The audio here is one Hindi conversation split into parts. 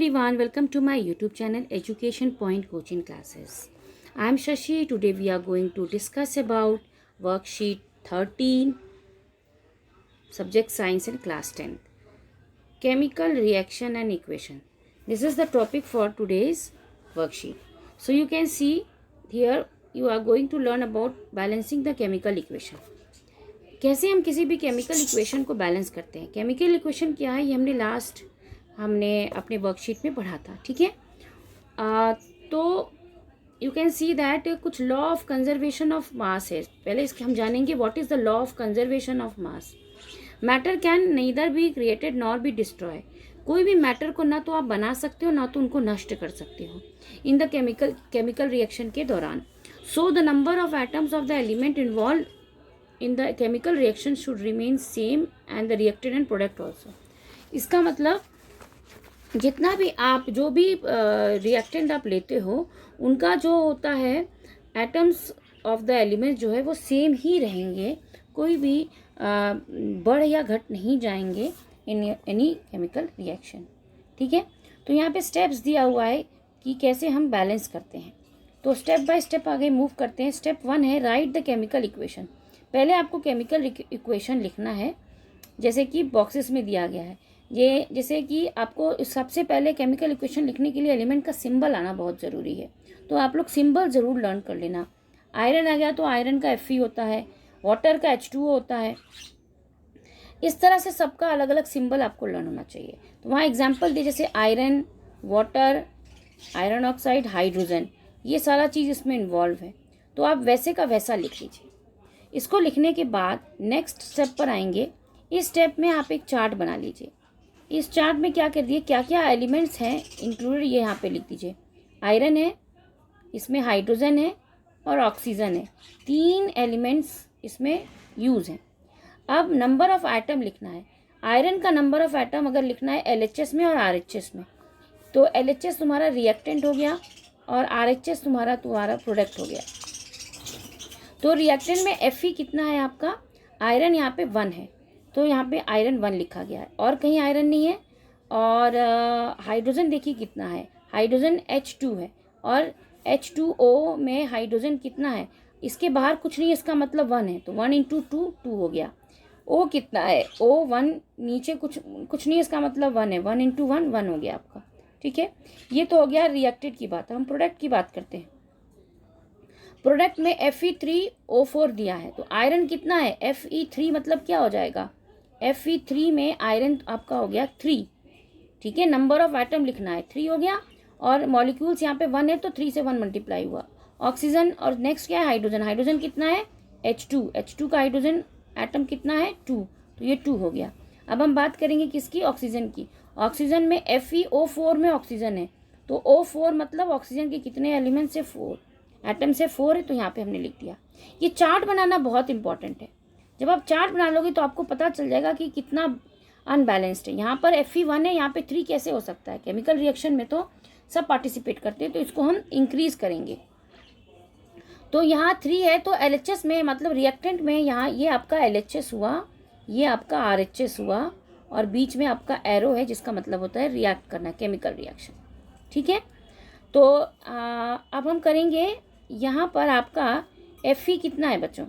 everyone, welcome to my YouTube channel Education Point Coaching Classes. I am Shashi. Today we are going to discuss about worksheet 13, subject science and class 10, chemical reaction and equation. This is the topic for today's worksheet. So you can see here you are going to learn about balancing the chemical equation. कैसे हम किसी भी केमिकल इक्वेशन को बैलेंस करते हैं. केमिकल इक्वेशन क्या है ये हमने अपने वर्कशीट में पढ़ा था. ठीक है, तो यू कैन सी दैट कुछ लॉ ऑफ कंजर्वेशन ऑफ मास है. पहले इसके हम जानेंगे what is the law of conservation of mass. Matter can neither be created nor be destroy. कोई भी मैटर को ना तो आप बना सकते हो ना तो उनको नष्ट कर सकते हो इन द केमिकल रिएक्शन के दौरान. So the number of atoms of the element involve in the chemical reaction should remain same and the reactant and product also. इसका मतलब जितना भी आप जो भी रिएक्टेंट आप लेते हो उनका जो होता है एटम्स ऑफ द एलिमेंट जो है वो सेम ही रहेंगे, कोई भी बढ़ या घट नहीं जाएंगे इन एनी केमिकल रिएक्शन. ठीक है, तो यहाँ पे स्टेप्स दिया हुआ है कि कैसे हम बैलेंस करते हैं. तो स्टेप बाय स्टेप आगे मूव करते हैं. स्टेप 1 है राइट द केमिकल इक्वेशन. पहले आपको केमिकल इक्वेशन लिखना है जैसे कि बॉक्सेस में दिया गया है. ये जैसे कि आपको सबसे पहले केमिकल इक्वेशन लिखने के लिए एलिमेंट का सिंबल आना बहुत ज़रूरी है, तो आप लोग सिंबल ज़रूर लर्न कर लेना. आयरन आ गया तो आयरन का Fe होता है, वाटर का H2O होता है. इस तरह से सबका अलग अलग सिंबल आपको लर्न होना चाहिए. तो वहाँ एग्जाम्पल दिए जैसे iron, water, iron oxide, hydrogen, ये सारा चीज़ इसमें इन्वॉल्व है. तो आप वैसे का वैसा लिख लीजिए. इसको लिखने के बाद नेक्स्ट स्टेप पर आएंगे. इस स्टेप में आप एक चार्ट बना लीजिए. इस चार्ट में क्या कर दिए, क्या क्या एलिमेंट्स हैं इंक्लूडेड ये यहाँ पे लिख दीजिए. आयरन है, इसमें हाइड्रोजन है और ऑक्सीजन है. 3 एलिमेंट्स इसमें यूज़ हैं. अब नंबर ऑफ एटम लिखना है. आयरन का नंबर ऑफ एटम अगर लिखना है LHS में और RHS में, तो LHS तुम्हारा रिएक्टेंट हो गया और RHS तुम्हारा प्रोडक्ट हो गया. तो रिएक्टेंट में Fe कितना है आपका, आयरन यहाँ पे 1 है तो यहाँ पे आयरन 1 लिखा गया है और कहीं आयरन नहीं है. और हाइड्रोजन देखिए कितना है, हाइड्रोजन H2 है और H2O में हाइड्रोजन कितना है, इसके बाहर कुछ नहीं है, इसका मतलब 1 है तो 1 × 2 2 हो गया. O कितना है, O1 नीचे कुछ नहीं है, इसका मतलब 1 है, 1 × 1 1 हो गया आपका. ठीक है, ये तो हो गया रिएक्टेड की बात. हम प्रोडक्ट की बात करते हैं. प्रोडक्ट में Fe3O4 दिया है तो आयरन कितना है, Fe3 मतलब क्या हो जाएगा, Fe3 में आयरन आपका हो गया 3. ठीक है, नंबर ऑफ एटम लिखना है 3 हो गया और मॉलिक्यूल्स यहाँ पे 1 है तो 3 से 1 मल्टीप्लाई हुआ. ऑक्सीजन और नेक्स्ट क्या है, हाइड्रोजन. हाइड्रोजन कितना है, H2 का हाइड्रोजन एटम कितना है 2, तो ये 2 हो गया. अब हम बात करेंगे किसकी, ऑक्सीजन की. ऑक्सीजन में FeO4 में ऑक्सीजन है तो O4 मतलब ऑक्सीजन के कितने एलिमेंट से 4 एटम से 4 है तो यहाँ पे हमने लिख दिया. ये चार्ट बनाना बहुत इंपॉर्टेंट है. जब आप चार्ट बना लोगे तो आपको पता चल जाएगा कि कितना अनबैलेंस्ड है. यहाँ पर Fe1 है, यहाँ पे 3 कैसे हो सकता है. केमिकल रिएक्शन में तो सब पार्टिसिपेट करते हैं तो इसको हम इंक्रीज करेंगे. तो यहाँ 3 है तो LHS में मतलब रिएक्टेंट में यहाँ ये आपका LHS हुआ, ये आपका RHS हुआ और बीच में आपका एरो है जिसका मतलब होता है रिएक्ट करना, केमिकल रिएक्शन. ठीक है, तो अब हम करेंगे यहाँ पर आपका Fe कितना है बच्चों,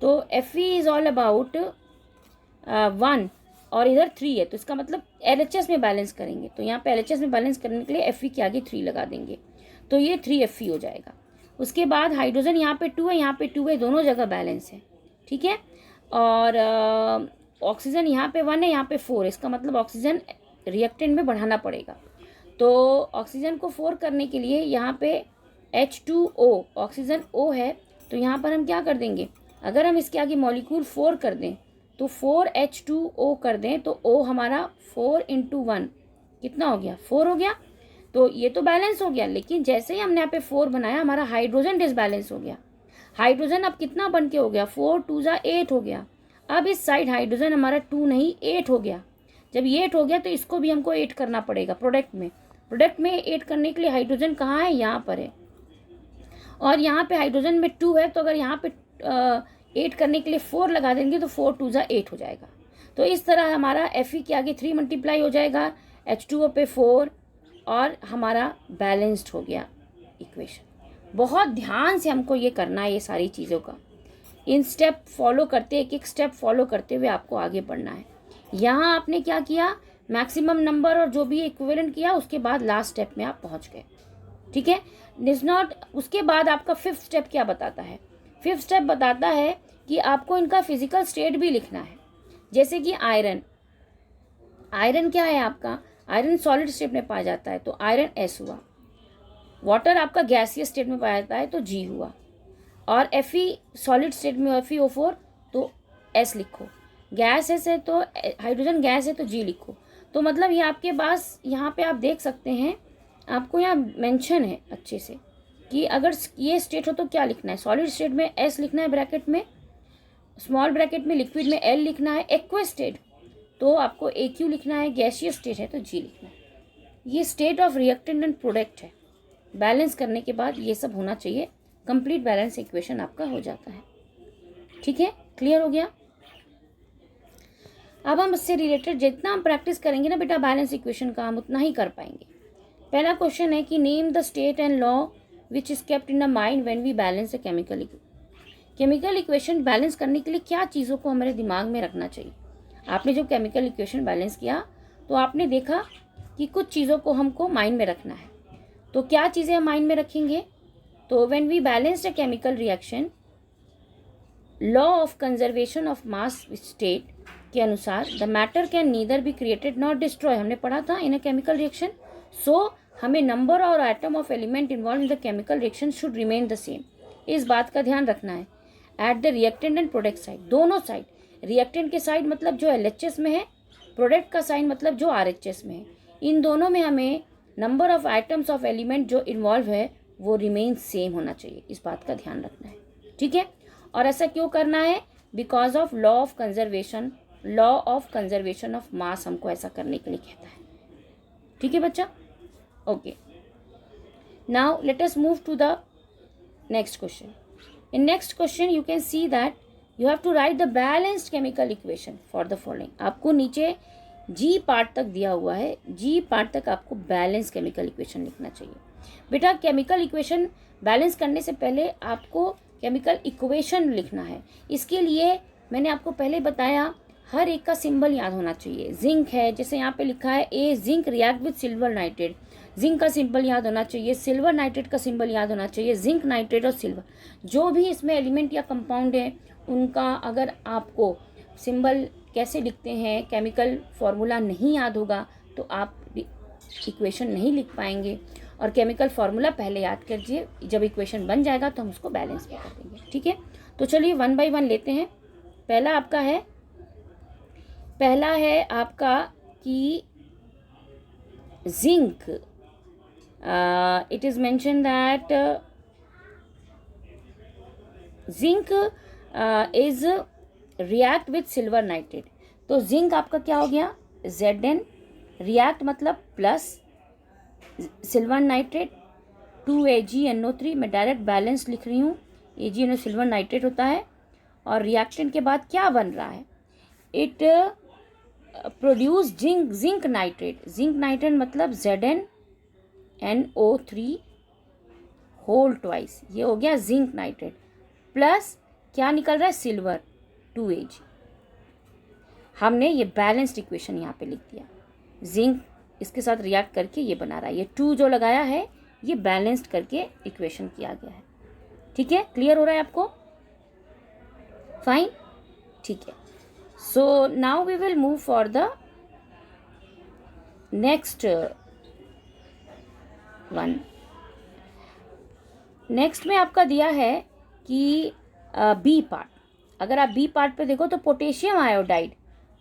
तो Fe इज़ ऑल अबाउट 1 और इधर 3 है तो इसका मतलब LHS में बैलेंस करेंगे. तो यहाँ पे LHS में बैलेंस करने के लिए Fe के आगे 3 लगा देंगे तो ये 3 Fe हो जाएगा. उसके बाद हाइड्रोजन यहाँ पे 2 है, यहाँ पे 2 है, दोनों जगह बैलेंस है. ठीक है, और ऑक्सीजन यहाँ पे 1 है, यहाँ पे 4 है, इसका मतलब ऑक्सीजन रिएक्टेंट में बढ़ाना पड़ेगा. तो ऑक्सीजन को 4 करने के लिए यहाँ पे H2O, ऑक्सीजन O है तो यहाँ पर हम क्या कर देंगे, अगर हम इसके आगे मॉलिक्यूल 4 कर दें तो 4H2O कर दें तो O हमारा 4 × 1 कितना हो गया, 4 हो गया. तो ये तो बैलेंस हो गया, लेकिन जैसे ही हमने यहाँ पे 4 बनाया हमारा हाइड्रोजन डिसबैलेंस हो गया. हाइड्रोजन अब कितना बन के हो गया, 4 × 2 = 8 हो गया. अब इस साइड हाइड्रोजन हमारा 2 नहीं 8 हो गया. जब ये 8 हो गया तो इसको भी हमको 8 करना पड़ेगा. प्रोडक्ट में 8 करने के लिए हाइड्रोजन कहाँ है, यहाँ पर है और यहाँ पे हाइड्रोजन में 2 है तो अगर यहाँ पे 8 करने के लिए 4 लगा देंगे तो 4 × 2 = 8 हो जाएगा. तो इस तरह हमारा Fe के आगे 3 मल्टीप्लाई हो जाएगा, H2O पे 4 और हमारा बैलेंस्ड हो गया इक्वेशन। बहुत ध्यान से हमको ये करना है, ये सारी चीज़ों का इन स्टेप फॉलो करते, एक एक स्टेप फॉलो करते हुए आपको आगे बढ़ना है। यहाँ आपने क्या किया, मैक्सिमम नंबर और जो भी इक्विवेलेंट किया, उसके बाद लास्ट स्टेप में आप पहुँच गए। ठीक है, इज नॉट, उसके बाद आपका फिफ्थ स्टेप क्या बताता है? फिफ्थ स्टेप बताता है कि आपको इनका फिजिकल स्टेट भी लिखना है। जैसे कि आयरन, आयरन क्या है आपका, आयरन सॉलिड स्टेट में पाया जाता है तो आयरन एस हुआ। वाटर आपका गैसियस स्टेट में पाया जाता है तो जी हुआ। और Fe सॉलिड स्टेट में FeO4 तो S लिखो। गैस है तो हाइड्रोजन गैस है तो G लिखो। तो मतलब ये आपके पास यहाँ पे आप देख सकते हैं, आपको यहाँ मेंशन है अच्छे से कि अगर ये स्टेट हो तो क्या लिखना है। सॉलिड स्टेट में S लिखना है ब्रैकेट में, स्मॉल ब्रैकेट में लिक्विड में L लिखना है, एक्वस स्टेट तो आपको AQ लिखना है, गैसियस स्टेट है तो G लिखना है। ये state of reactant and product है। बैलेंस करने के बाद ये सब होना चाहिए, कंप्लीट बैलेंस इक्वेशन आपका हो जाता है। ठीक है, क्लियर हो गया। अब हम इससे रिलेटेड जितना हम प्रैक्टिस करेंगे ना बेटा बैलेंस इक्वेशन का, हम उतना ही कर पाएंगे। पहला क्वेश्चन है कि name the state and law which is kept in the mind when we balance a chemical equation. Balance करने के लिए क्या चीज़ों को हमारे दिमाग में रखना चाहिए। आपने जो केमिकल इक्वेशन बैलेंस किया तो आपने देखा कि कुछ चीज़ों को हमको माइंड में रखना है। तो क्या चीज़ें हम माइंड में रखेंगे? तो when we balanced a chemical reaction, law of conservation of mass state के अनुसार the matter can neither be created not destroy, हमने पढ़ा था इन अ केमिकल रिएक्शन। सो हमें नंबर और item of element involve in the chemical reaction should remain the same. इस बात का ध्यान रखना है। At the reactant and product side, दोनों साइड, रिएक्टेंट के साइड मतलब जो LHS में है, प्रोडक्ट का साइड मतलब जो RHS में है, इन दोनों में हमें number of items of element जो इन्वॉल्व है वो रिमेन सेम होना चाहिए। इस बात का ध्यान रखना है। ठीक है, और ऐसा क्यों करना है? Because of law of conservation of मास हमको ऐसा करने के लिए कहता है। ठीक है बच्चा, okay. Now let us move to the next question. In next question you can see that you have to write the balanced chemical equation for the following. आपको नीचे G पार्ट तक दिया हुआ है, G पार्ट तक आपको बैलेंस केमिकल इक्वेशन लिखना चाहिए। बेटा केमिकल इक्वेशन बैलेंस करने से पहले आपको केमिकल इक्वेशन लिखना है। इसके लिए मैंने आपको पहले बताया हर एक का सिंबल याद होना चाहिए। जिंक है, जैसे यहाँ पे लिखा है ए zinc react with silver nitrate, zinc का सिंबल याद होना चाहिए, सिल्वर नाइट्रेट का सिंबल याद होना चाहिए। जिंक नाइट्रेट और सिल्वर जो भी इसमें एलिमेंट या कंपाउंड है उनका अगर आपको सिंबल कैसे लिखते हैं, केमिकल फॉर्मूला नहीं याद होगा तो आप इक्वेशन नहीं लिख पाएंगे। और केमिकल फार्मूला पहले याद कीजिए, जब इक्वेशन बन जाएगा तो हम उसको बैलेंस भी कर देंगे। ठीक है, तो चलिए वन बाय वन लेते हैं। पहला है आपका कि zinc, it is mention that zinc is react with silver nitrate. तो जिंक आपका क्या हो गया? Zn, रिएक्ट मतलब प्लस सिल्वर नाइट्रेट 2AgNO3, मैं डायरेक्ट बैलेंस लिख रही हूँ। AgNO सिल्वर नाइट्रेट होता है और रिएक्टेंट के बाद क्या बन रहा है? It produce zinc nitrate. Zinc nitrate मतलब ZnNO3 होल ट्वाइस, ये हो गया जिंक नाइट्रेट। प्लस क्या निकल रहा है? Silver 2Ag। हमने ये बैलेंस्ड इक्वेशन यहाँ पे लिख दिया। जिंक इसके साथ रिएक्ट करके ये बना रहा है, ये 2 जो लगाया है ये बैलेंस्ड करके इक्वेशन किया गया है। ठीक है, क्लियर हो रहा है आपको? फाइन, ठीक है। So now we will move for the next one. Next में आपका दिया है कि बी पार्ट। अगर आप बी पार्ट पे देखो तो potassium iodide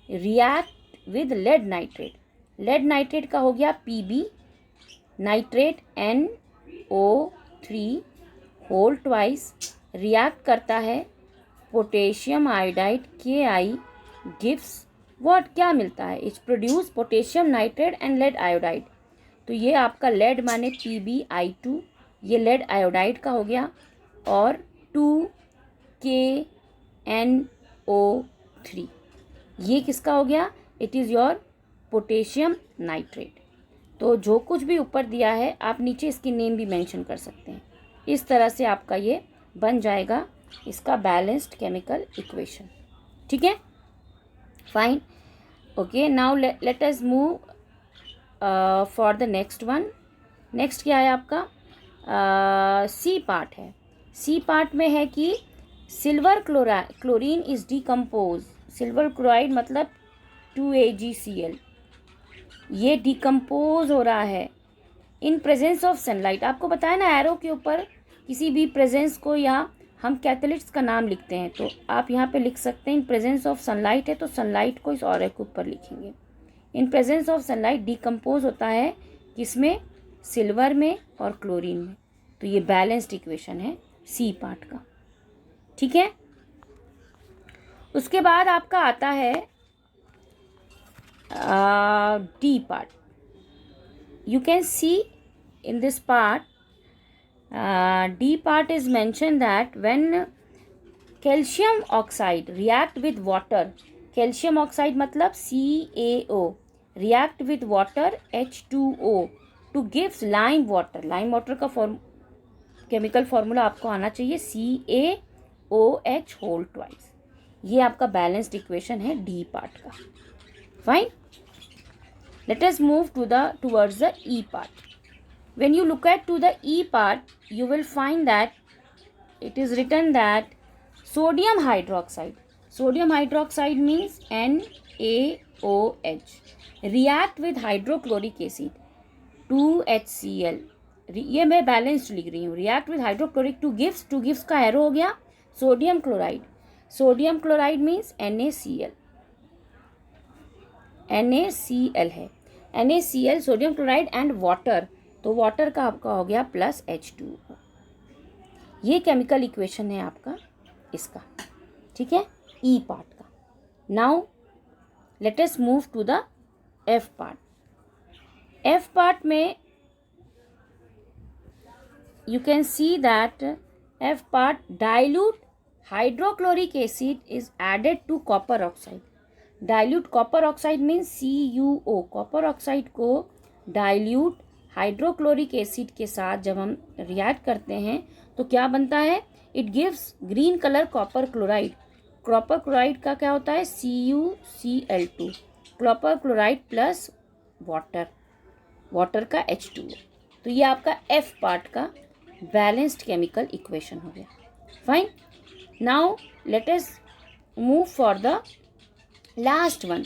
react with lead nitrate. Lead nitrate का हो गया Pb, nitrate NO3 whole twice react करता है potassium iodide Ki gives what, क्या मिलता है? It's produce potassium nitrate and lead iodide. तो ये आपका लेड माने PbI2, ये लेड आयोडाइड का हो गया, और 2KNO3 ये किसका हो गया? It is your potassium nitrate. तो जो कुछ भी ऊपर दिया है आप नीचे इसकी नेम भी मेंशन कर सकते हैं। इस तरह से आपका ये बन जाएगा इसका बैलेंस्ड केमिकल इक्वेशन। ठीक है, fine. Okay, now let us move for the next one. Next क्या है आपका? सी पार्ट है। सी पार्ट में है कि silver chlorine is decompose. Silver chloride मतलब 2AgCl, ये डिकम्पोज हो रहा है इन प्रेजेंस ऑफ सनलाइट। आपको बताया ना एरो के ऊपर किसी भी प्रेजेंस को या हम कैटलिस्ट का नाम लिखते हैं, तो आप यहाँ पे लिख सकते हैं इन प्रेजेंस ऑफ सनलाइट है तो सनलाइट को इस ऑरे के ऊपर लिखेंगे। In presence of sunlight decompose होता है किसमें? सिल्वर में और क्लोरीन में। तो ये बैलेंस्ड इक्वेशन है सी पार्ट का। ठीक है, उसके बाद आपका आता है D part. You can see in this part, D part is mentioned that when calcium oxide react with water, calcium oxide मतलब CaO, react with water H2O to gives lime water. lime water का केमिकल फार्मूला आपको आना चाहिए CaOH होल ट्वाइस। ये आपका बैलेंस्ड इक्वेशन है डी पार्ट का। Fine, let us move towards the E part. When you look at to the E part, you will find that it is written that sodium hydroxide. Sodium hydroxide means NaOH. React with hydrochloric acid 2HCl. ये मैं बैलेंस्ड लिख रही हूँ। React with hydrochloric two gives का एरो हो गया sodium chloride. Sodium chloride means NaCl है। NaCl sodium chloride and water, तो वाटर का आपका हो गया प्लस H2O। ये केमिकल इक्वेशन है आपका इसका। ठीक है, ई पार्ट का। Now let us move to the F part. F part में you can see that F part dilute hydrochloric acid is added to copper oxide. Dilute copper oxide means CuO. copper oxide को dilute hydrochloric acid के साथ जब हम रिएक्ट करते हैं तो क्या बनता है? It gives green color copper chloride. copper chloride का क्या होता है? CuCl2. copper chloride plus water का H2O। तो ये आपका F पार्ट का बैलेंस्ड केमिकल इक्वेशन हो गया। Fine, now let us move for the last one.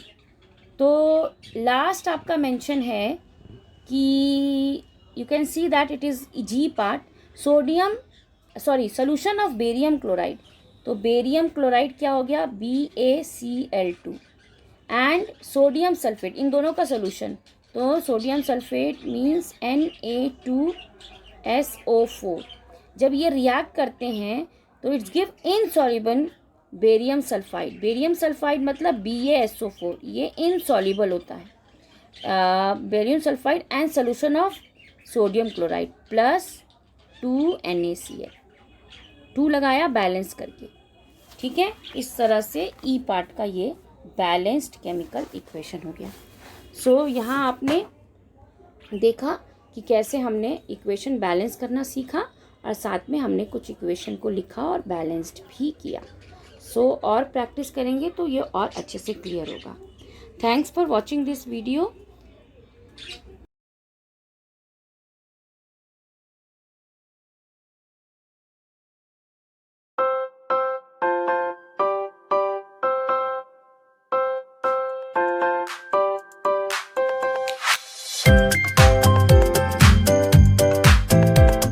तो लास्ट आपका मेंशन है कि you can see that it is G part. Solution of barium chloride. तो बेरियम क्लोराइड क्या हो गया? BaCl2 एंड सोडियम सल्फेट, इन दोनों का सोल्यूशन। तो सोडियम सल्फेट मीन्स Na2SO4। जब ये रिएक्ट करते हैं तो it's give insoluble barium sulphide. Barium sulphide मतलब BaSO4, ये इनसॉल्युबल होता है। Barium sulphide and solution of sodium chloride plus 2NaCl, 2 लगाया बैलेंस करके। ठीक है, इस तरह से ई पार्ट का ये बैलेंस्ड केमिकल इक्वेशन हो गया। सो यहाँ आपने देखा कि कैसे हमने इक्वेशन बैलेंस करना सीखा और साथ में हमने कुछ इक्वेशन को लिखा और बैलेंस्ड भी किया। सो और प्रैक्टिस करेंगे तो ये और अच्छे से क्लियर होगा। Thanks for watching this video.